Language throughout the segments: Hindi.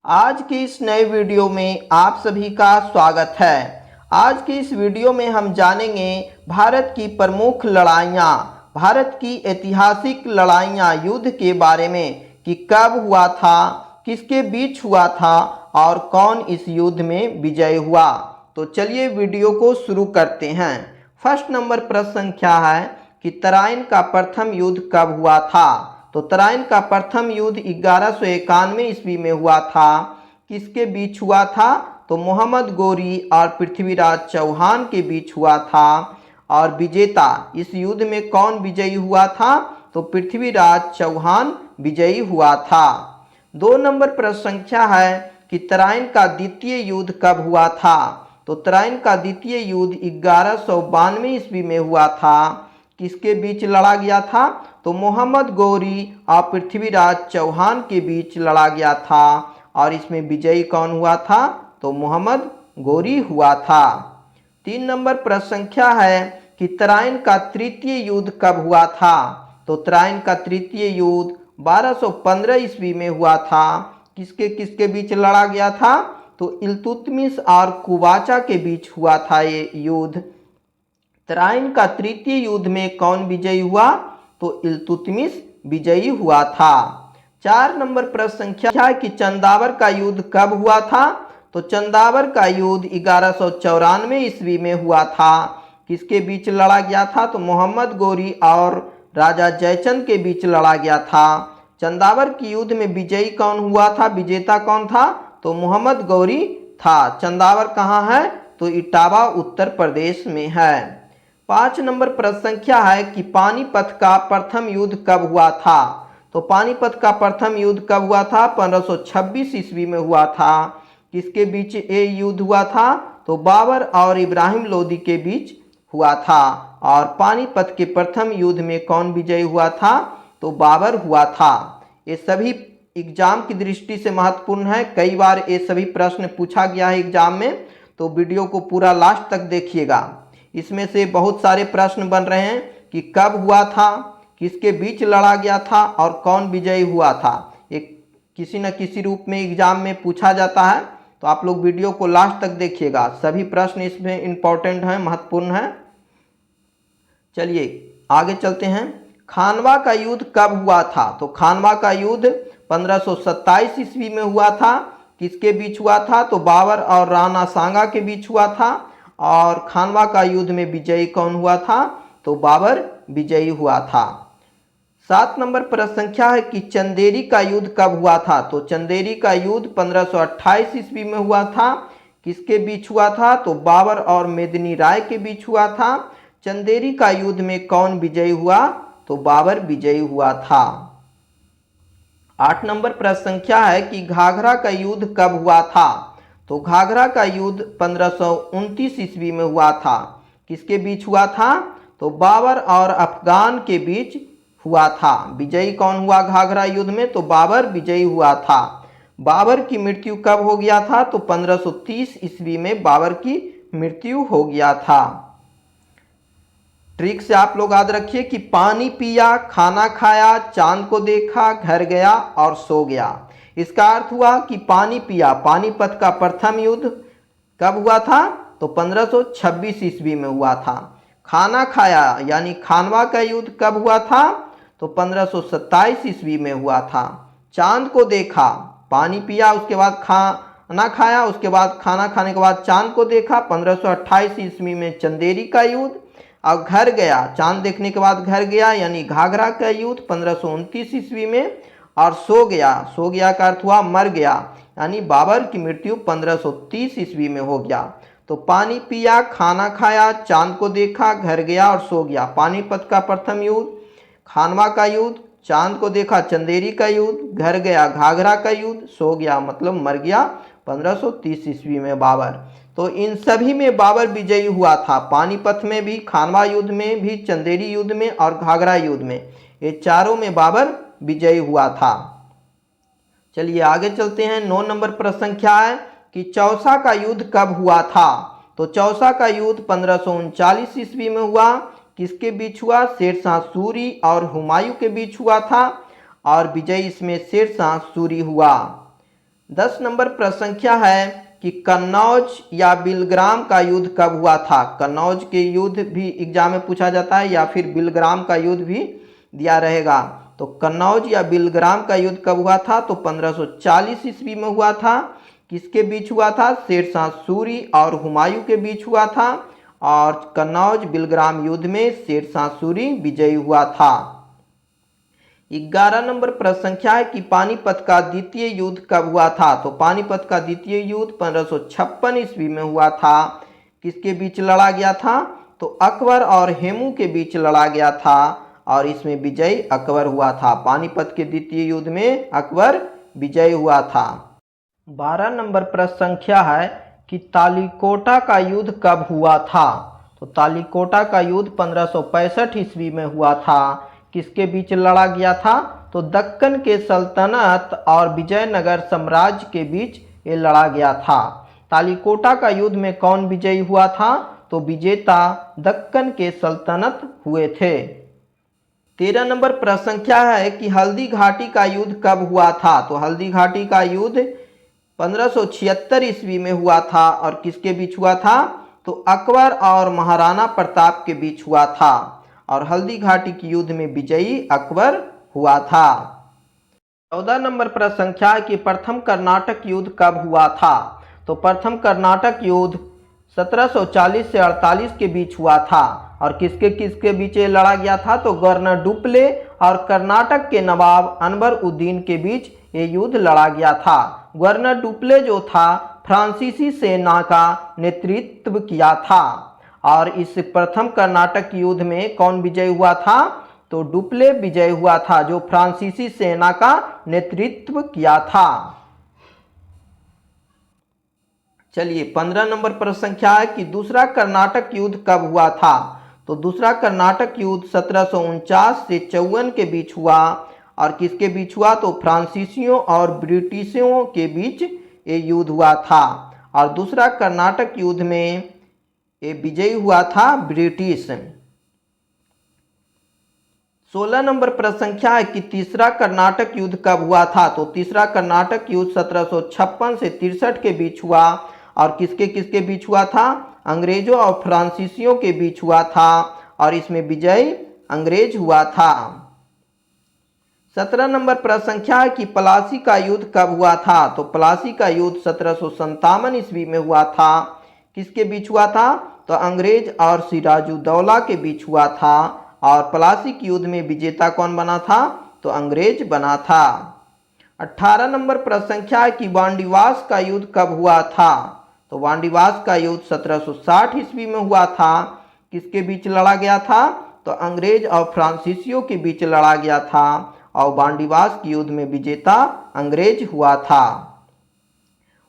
आज की इस नए वीडियो में आप सभी का स्वागत है। आज की इस वीडियो में हम जानेंगे भारत की प्रमुख लड़ाइयाँ, भारत की ऐतिहासिक लड़ाइयाँ, युद्ध के बारे में कि कब हुआ था, किसके बीच हुआ था और कौन इस युद्ध में विजयी हुआ। तो चलिए वीडियो को शुरू करते हैं। फर्स्ट नंबर प्रश्न संख्या है कि तराइन का प्रथम युद्ध कब हुआ था। तो तराइन का प्रथम युद्ध 1191 ईस्वी में हुआ था। किसके बीच हुआ था? तो मोहम्मद गोरी और पृथ्वीराज चौहान के बीच हुआ था। और विजेता, इस युद्ध में कौन विजयी हुआ था? तो पृथ्वीराज चौहान विजयी हुआ था। 2 नंबर प्रश्न संख्या है कि तराइन का द्वितीय युद्ध कब हुआ था। तो तराइन का द्वितीय युद्ध 1192 ईस्वी में हुआ था। किसके बीच लड़ा गया था? तो मोहम्मद गोरी और पृथ्वीराज चौहान के बीच लड़ा गया था। और इसमें विजयी कौन हुआ था? तो मोहम्मद गोरी हुआ था। 3 नंबर प्रश्न संख्या है कि तराइन का तृतीय युद्ध कब हुआ था। तो तराइन का तृतीय युद्ध 1215 ईस्वी में हुआ था। किसके किसके बीच लड़ा गया था? तो इल्तुतमिश और कुवाचा के बीच हुआ था ये युद्ध। तराइन का तृतीय युद्ध में कौन विजयी हुआ? तो इल्तुतमिश विजयी हुआ था। 4 नंबर प्रश्न संख्या है कि चंदावर का युद्ध कब हुआ था। तो चंदावर का युद्ध 1194 ईस्वी में हुआ था। किसके बीच लड़ा गया था? तो मोहम्मद गोरी और राजा जयचंद के बीच लड़ा गया था। चंदावर की युद्ध में विजयी कौन हुआ था? विजेता कौन था? तो मोहम्मद गोरी था। चंदावर कहाँ है? तो इटावा उत्तर प्रदेश में है। 5 नंबर प्रश्न संख्या है कि पानीपत का प्रथम युद्ध कब हुआ था। तो पानीपत का प्रथम युद्ध कब हुआ था? 1526 ईस्वी में हुआ था। किसके बीच ये युद्ध हुआ था? तो बाबर और इब्राहिम लोदी के बीच हुआ था। और पानीपत के प्रथम युद्ध में कौन विजयी हुआ था? तो बाबर हुआ था। ये सभी एग्जाम की दृष्टि से महत्वपूर्ण है। कई बार ये सभी प्रश्न पूछा गया है एग्जाम में, तो वीडियो को पूरा लास्ट तक देखिएगा। इसमें से बहुत सारे प्रश्न बन रहे हैं कि कब हुआ था, किसके बीच लड़ा गया था और कौन विजयी हुआ था। एक किसी न किसी रूप में एग्जाम में पूछा जाता है, तो आप लोग वीडियो को लास्ट तक देखिएगा। सभी प्रश्न इसमें इंपॉर्टेंट हैं, महत्वपूर्ण हैं। चलिए आगे चलते हैं। खानवा का युद्ध कब हुआ था। तो खानवा का युद्ध 1527 ईस्वी में हुआ था। किसके बीच हुआ था? तो बाबर और राणा सांगा के बीच हुआ था। और खानवा का युद्ध में विजयी कौन हुआ था? तो बाबर विजयी हुआ था। 7 नंबर प्रश्न संख्या है कि चंदेरी का युद्ध कब हुआ था। तो चंदेरी का युद्ध 1528 ईस्वी में हुआ था। किसके बीच हुआ था? तो बाबर और मेदिनी राय के बीच हुआ था। चंदेरी का युद्ध में कौन विजयी हुआ? तो बाबर विजयी हुआ था। 8 नंबर प्रश्न संख्या है कि घाघरा का युद्ध कब हुआ था। तो घाघरा का युद्ध 1529 ईस्वी में हुआ था। किसके बीच हुआ था? तो बाबर और अफगान के बीच हुआ था। विजयी कौन हुआ घाघरा युद्ध में? तो बाबर विजयी हुआ था। बाबर की मृत्यु कब हो गया था? तो 1530 ईस्वी में बाबर की मृत्यु हो गया था। ट्रिक से आप लोग याद रखिए कि पानी पिया, खाना खाया, चांद को देखा, घर गया और सो गया। इसका अर्थ हुआ कि पानी पिया, पानीपत का प्रथम युद्ध कब हुआ था? तो 1526 ईस्वी में हुआ था। खाना खाया यानी खानवा का युद्ध कब हुआ था? तो 1527 ईस्वी में हुआ था। चांद को देखा, पानी पिया उसके बाद खाना खाया, उसके बाद खाना खाने के बाद चांद को देखा, 1528 ईस्वी में चंदेरी का युद्ध। और घर गया, चांद देखने के बाद घर गया यानी घाघरा का युद्ध 1529 ईस्वी में। और सो गया, सो गया का अर्थ हुआ मर गया, यानी बाबर की मृत्यु 1530 ईस्वी में हो गया। तो पानी पिया, खाना खाया, चांद को देखा, घर गया और सो गया। पानीपत का प्रथम युद्ध, खानवा का युद्ध, चांद को देखा चंदेरी का युद्ध, घर गया घाघरा का युद्ध, सो गया मतलब मर गया 1530 ईस्वी में बाबर। तो इन सभी में बाबर विजयी हुआ था। पानीपत में भी, खानवा युद्ध में भी, चंदेरी युद्ध में और घाघरा युद्ध में, ये चारों में बाबर विजयी हुआ था। चलिए आगे चलते हैं। 9 नंबर प्रश्न संख्या है कि चौसा का युद्ध कब हुआ था। तो चौसा का युद्ध 1539 ईस्वी में हुआ। किसके बीच हुआ? शेरशाह सूरी और हुमायूं के बीच हुआ था। और विजयी इसमें शेरशाह सूरी हुआ। 10 नंबर प्रश्न संख्या है कि कन्नौज या बिलग्राम का युद्ध कब हुआ था। कन्नौज के युद्ध भी एग्जाम में पूछा जाता है या फिर बिलग्राम का युद्ध भी दिया रहेगा। तो कन्नौज या बिलग्राम का युद्ध कब हुआ था, तो 1540 ईस्वी में हुआ था। किसके बीच हुआ था, शेरशाह सूरी और हुमायूं के बीच हुआ था। और कन्नौज बिलग्राम युद्ध में शेरशाह सूरी विजयी हुआ था। 11 नंबर प्रश्न संख्या है कि पानीपत का द्वितीय युद्ध कब हुआ था। तो पानीपत का द्वितीय युद्ध 1556 ईस्वी में हुआ था। किसके बीच लड़ा गया था, तो अकबर और हेमू के बीच लड़ा गया था और इसमें विजयी अकबर हुआ था। पानीपत के द्वितीय युद्ध में अकबर विजयी हुआ था। 12 नंबर प्रश्न संख्या है कि तालीकोटा का युद्ध कब हुआ था। तो तालीकोटा का युद्ध 1565 ईस्वी में हुआ था। किसके बीच लड़ा गया था, तो दक्कन के सल्तनत और विजयनगर साम्राज्य के बीच ये लड़ा गया था। तालीकोटा का युद्ध में कौन विजयी हुआ था, तो विजेता दक्कन के सल्तनत हुए थे। 13 नंबर प्रश्न संख्या है कि हल्दी घाटी का युद्ध कब हुआ था। तो हल्दी घाटी का युद्ध 1576 ईस्वी में हुआ था और किसके बीच हुआ था, तो अकबर और महाराणा प्रताप के बीच हुआ था और हल्दी घाटी के युद्ध में विजयी अकबर हुआ था। 14 नंबर प्रश्न संख्या है कि प्रथम कर्नाटक युद्ध कब हुआ था। तो प्रथम कर्नाटक युद्ध 1740 से 48 के बीच हुआ था और किसके किसके बीच ये लड़ा गया था, तो गवर्नर डुप्ले और कर्नाटक के नवाब अनवर उद्दीन के बीच ये युद्ध लड़ा गया था। गवर्नर डुप्ले जो था फ्रांसीसी सेना का नेतृत्व किया था और इस प्रथम कर्नाटक युद्ध में कौन विजय हुआ था, तो डुप्ले विजय हुआ था जो फ्रांसीसी सेना का नेतृत्व किया था। चलिए 15 नंबर प्रश्न संख्या है कि दूसरा कर्नाटक युद्ध कब हुआ था। तो दूसरा कर्नाटक युद्ध 1749 से 54 के बीच हुआ और किसके बीच हुआ, तो फ्रांसीसियों और ब्रिटिशों के बीच ये युद्ध हुआ था और दूसरा कर्नाटक युद्ध में ये विजयी हुआ था ब्रिटिश। 16 नंबर प्रश्न संख्या है कि तीसरा कर्नाटक युद्ध कब हुआ था। तो तीसरा कर्नाटक युद्ध 1756 से 63 के बीच हुआ और किसके किसके बीच हुआ था, अंग्रेजों और फ्रांसीसियों के बीच हुआ था और इसमें विजयी अंग्रेज हुआ था। 17 नंबर प्रश्न संख्या है कि प्लासी का युद्ध कब हुआ था। तो प्लासी का युद्ध 1757 ईस्वी में हुआ था। किसके बीच हुआ था, तो अंग्रेज और सिराजुद्दौला के बीच हुआ था और प्लासी के युद्ध में विजेता कौन बना था, तो अंग्रेज बना था। 18 नंबर प्रश्न संख्या है कि वांडीवास का युद्ध कब हुआ था। तो वांडीवास का युद्ध 1760 ईस्वी में हुआ था। किसके बीच लड़ा गया था, तो अंग्रेज और फ्रांसीसियों के बीच लड़ा गया था और वांडीवास के युद्ध में विजेता अंग्रेज हुआ था।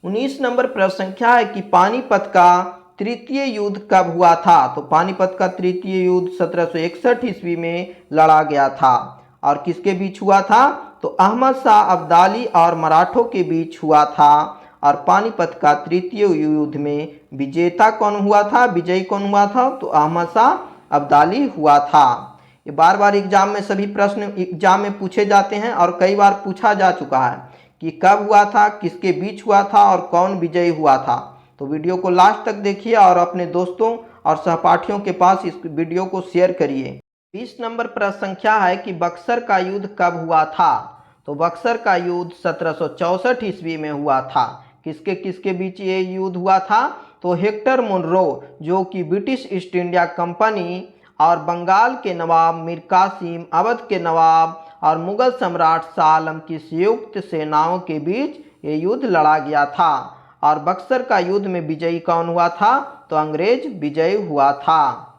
19 नंबर प्रश्न संख्या है कि पानीपत का तृतीय युद्ध कब हुआ था। तो पानीपत का तृतीय युद्ध 1761 ईस्वी में लड़ा गया था और किसके बीच हुआ था, तो अहमद शाह अब्दाली और मराठों के बीच हुआ था और पानीपत का तृतीय युद्ध में विजेता कौन हुआ था, विजयी कौन हुआ था, तो अहमद शाह अब्दाली हुआ था। ये बार बार एग्जाम में सभी प्रश्न एग्जाम में पूछे जाते हैं और कई बार पूछा जा चुका है कि कब हुआ था, किसके बीच हुआ था और कौन विजयी हुआ था। तो वीडियो को लास्ट तक देखिए और अपने दोस्तों और सहपाठियों के पास इस वीडियो को शेयर करिए। 20 नंबर प्रश्न संख्या है कि बक्सर का युद्ध कब हुआ था। तो बक्सर का युद्ध 1764 ईस्वी में हुआ था। किसके किसके बीच ये युद्ध हुआ था, तो हेक्टर मुनरो जो कि ब्रिटिश ईस्ट इंडिया कंपनी और बंगाल के नवाब मीर कासिम, अवध के नवाब और मुगल सम्राट शाह आलम की संयुक्त सेनाओं के बीच ये युद्ध लड़ा गया था और बक्सर का युद्ध में विजयी कौन हुआ था, तो अंग्रेज विजयी हुआ था।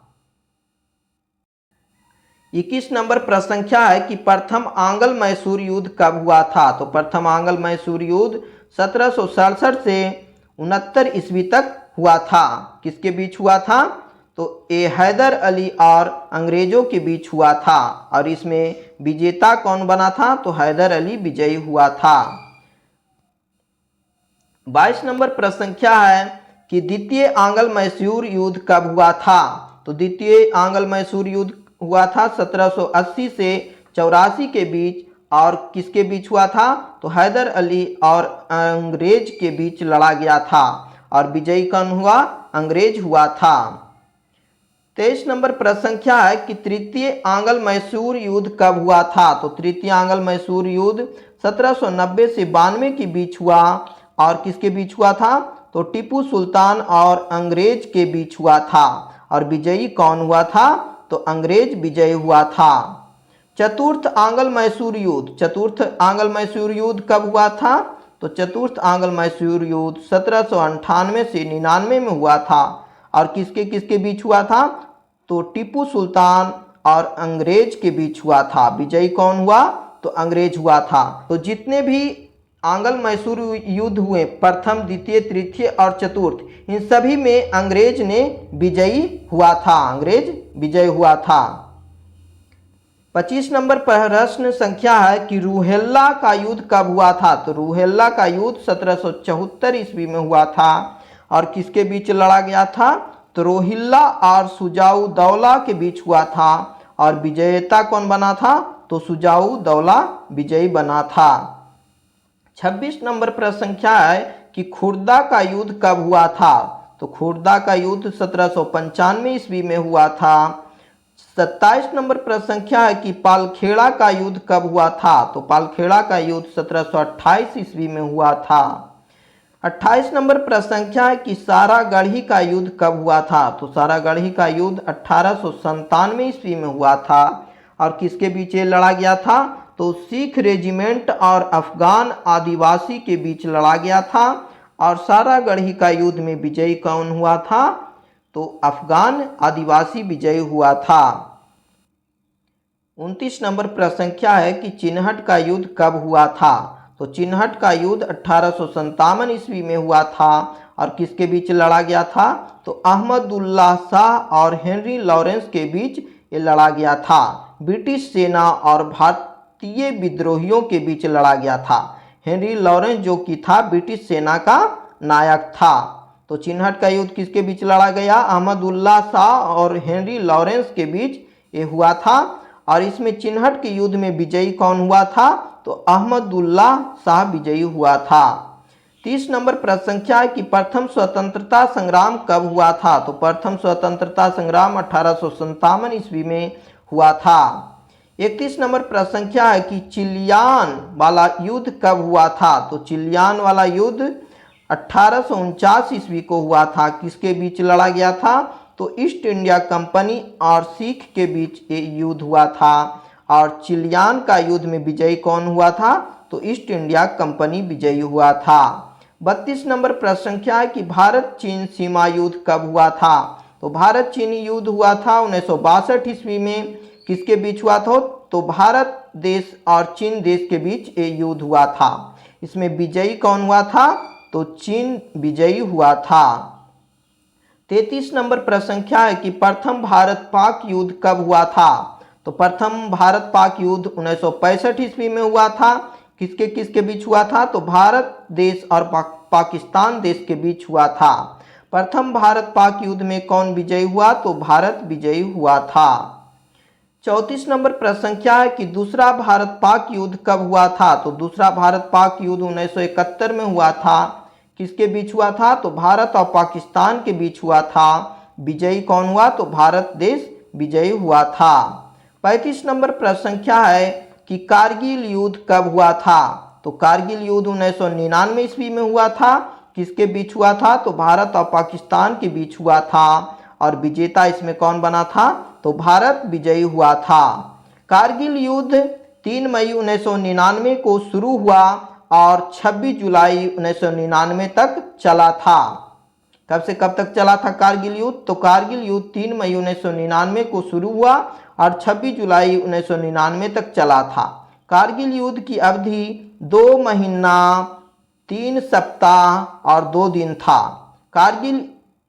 21 नंबर प्रश्न संख्या है कि प्रथम आंग्ल मैसूर युद्ध कब हुआ था। तो प्रथम आंग्ल मैसूर युद्ध 1767 से 69 ईस्वी तक हुआ था। किसके बीच हुआ था, तो ये हैदर अली और अंग्रेजों के बीच हुआ था और इसमें विजेता कौन बना था, तो हैदर अली विजयी हुआ था। 22 नंबर प्रश्न संख्या है कि द्वितीय आंग्ल मैसूर युद्ध कब हुआ था। तो द्वितीय आंग्ल मैसूर युद्ध हुआ था 1780 से 84 के बीच और किसके बीच हुआ था? तो हैदर अली और अंग्रेज के बीच लड़ा गया था और विजयी कौन हुआ? अंग्रेज हुआ था। 23 नंबर प्रश्न संख्या है कि तृतीय आंग्ल मैसूर युद्ध कब हुआ था? तो तृतीय आंग्ल मैसूर युद्ध 1790 से 92 के बीच हुआ और किसके बीच हुआ था? तो टीपू सुल्तान और अंग्रेज के बीच हुआ था और विजयी कौन हुआ था? तो अंग्रेज विजयी हुआ था। चतुर्थ आंग्ल मैसूर युद्ध, चतुर्थ आंग्ल मैसूर युद्ध कब हुआ था? तो चतुर्थ आंग्ल मैसूर युद्ध 1798 से 99 में हुआ था और किसके किसके बीच हुआ था? तो टीपू सुल्तान और अंग्रेज के बीच हुआ था। विजयी कौन हुआ? तो अंग्रेज हुआ था। तो जितने भी आंग्ल मैसूर युद्ध हुए, प्रथम, द्वितीय, तृतीय और चतुर्थ, इन सभी में अंग्रेज ने विजयी हुआ था, अंग्रेज विजयी हुआ था। 25 नंबर प्रश्न संख्या है कि रूहेल्ला का युद्ध कब हुआ था? तो रूहेल्ला का युद्ध 1774 ईस्वी में हुआ था और किसके बीच लड़ा गया था? तो रोहिल्ला और सुजाऊ दौला के बीच हुआ था और विजेता कौन बना था? तो सुजाऊ दौला विजयी बना था। 26 नंबर प्रश्न संख्या है कि खुर्दा का युद्ध कब हुआ था? तो खुर्दा का युद्ध 1795 ईस्वी में हुआ था। 27 नंबर प्रश्न संख्या है कि पालखेड़ा का युद्ध कब हुआ था? तो पालखेड़ा का युद्ध 1728 ईस्वी में हुआ था। 28 नंबर प्रश्न संख्या है कि सारागढ़ी का युद्ध कब हुआ था? तो सारागढ़ी का युद्ध 1897 ईस्वी में हुआ था और किसके बीच लड़ा गया था? तो सिख रेजिमेंट और अफगान आदिवासी के बीच लड़ा गया था और सारागढ़ी का युद्ध में विजयी कौन हुआ था? तो अफगान आदिवासी विजयी हुआ था। 29 नंबर प्रश्न संख्या है कि चिन्हट का युद्ध कब हुआ था? तो चिन्हट का युद्ध 1857 ईस्वी में हुआ था और किसके बीच लड़ा गया था? तो अहमदुल्लाह शाह और हेनरी लॉरेंस के बीच ये लड़ा गया था। ब्रिटिश सेना और भारतीय विद्रोहियों के बीच लड़ा गया था। हेनरी लॉरेंस जो कि था ब्रिटिश सेना का नायक था। तो चिन्हट का युद्ध किसके बीच लड़ा गया? अहमदुल्लाह शाह और हेनरी लॉरेंस के बीच ये हुआ था और इसमें चिन्हट के युद्ध में विजयी कौन हुआ था? तो अहमदुल्लाह शाह विजयी हुआ था। 30 नंबर प्रश्न संख्या है कि प्रथम स्वतंत्रता संग्राम कब हुआ था? तो प्रथम स्वतंत्रता संग्राम 1857 ईस्वी में हुआ था। 31 नंबर प्रश्न संख्या है कि चिलियान वाला युद्ध कब हुआ था? तो चिलियान वाला युद्ध 1849 ईस्वी को हुआ था। किसके बीच लड़ा गया था? तो ईस्ट इंडिया कंपनी और सिख के बीच ये युद्ध हुआ था और चिलियान का युद्ध में विजयी कौन हुआ था? तो ईस्ट इंडिया कंपनी विजयी हुआ था। 32 नंबर प्रश्न संख्या है कि भारत चीन सीमा युद्ध कब हुआ था? तो भारत चीन युद्ध हुआ था 1962 ईस्वी में। किसके बीच हुआ था? तो भारत देश और चीन देश के बीच ये युद्ध हुआ था। इसमें विजयी कौन हुआ था? तो चीन विजयी हुआ था। 33 नंबर प्रश्न संख्या है कि प्रथम भारत पाक युद्ध कब हुआ था? तो प्रथम भारत पाक युद्ध 1965 ईस्वी में हुआ था। किसके किसके बीच हुआ था? तो भारत देश और पाकिस्तान देश के बीच हुआ था। प्रथम भारत पाक युद्ध में कौन विजयी हुआ? तो भारत विजयी हुआ था। 34 नंबर प्रश्न संख्या है कि दूसरा भारत पाक युद्ध कब हुआ था? तो दूसरा भारत पाक युद्ध 1971 में हुआ था। किसके बीच हुआ था? तो भारत और पाकिस्तान के बीच हुआ था। विजयी कौन हुआ? तो भारत देश विजयी हुआ था। 35 नंबर प्रश्न संख्या है कि कारगिल युद्ध कब हुआ था? तो कारगिल युद्ध 1999 ईस्वी में हुआ था। किसके बीच हुआ था? तो भारत और पाकिस्तान के बीच हुआ था और विजेता इसमें कौन बना था? तो भारत विजयी हुआ था। कारगिल युद्ध 3 मई 1999 को शुरू हुआ और 26 जुलाई 1999 तक चला था। कब से कब तक चला था कारगिल युद्ध? तो कारगिल युद्ध 3 मई 1999 को शुरू हुआ और 26 जुलाई 1999 तक चला था। कारगिल युद्ध की अवधि 2 महीना 3 सप्ताह और 2 दिन था। कारगिल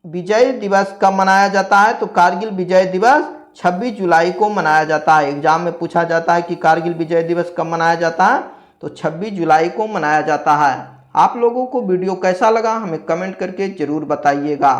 विजय दिवस कब मनाया जाता है? तो कारगिल विजय दिवस 26 जुलाई को मनाया जाता है। एग्जाम में पूछा जाता है कि कारगिल विजय दिवस कब मनाया जाता है? तो 26 जुलाई को मनाया जाता है। आप लोगों को वीडियो कैसा लगा हमें कमेंट करके ज़रूर बताइएगा।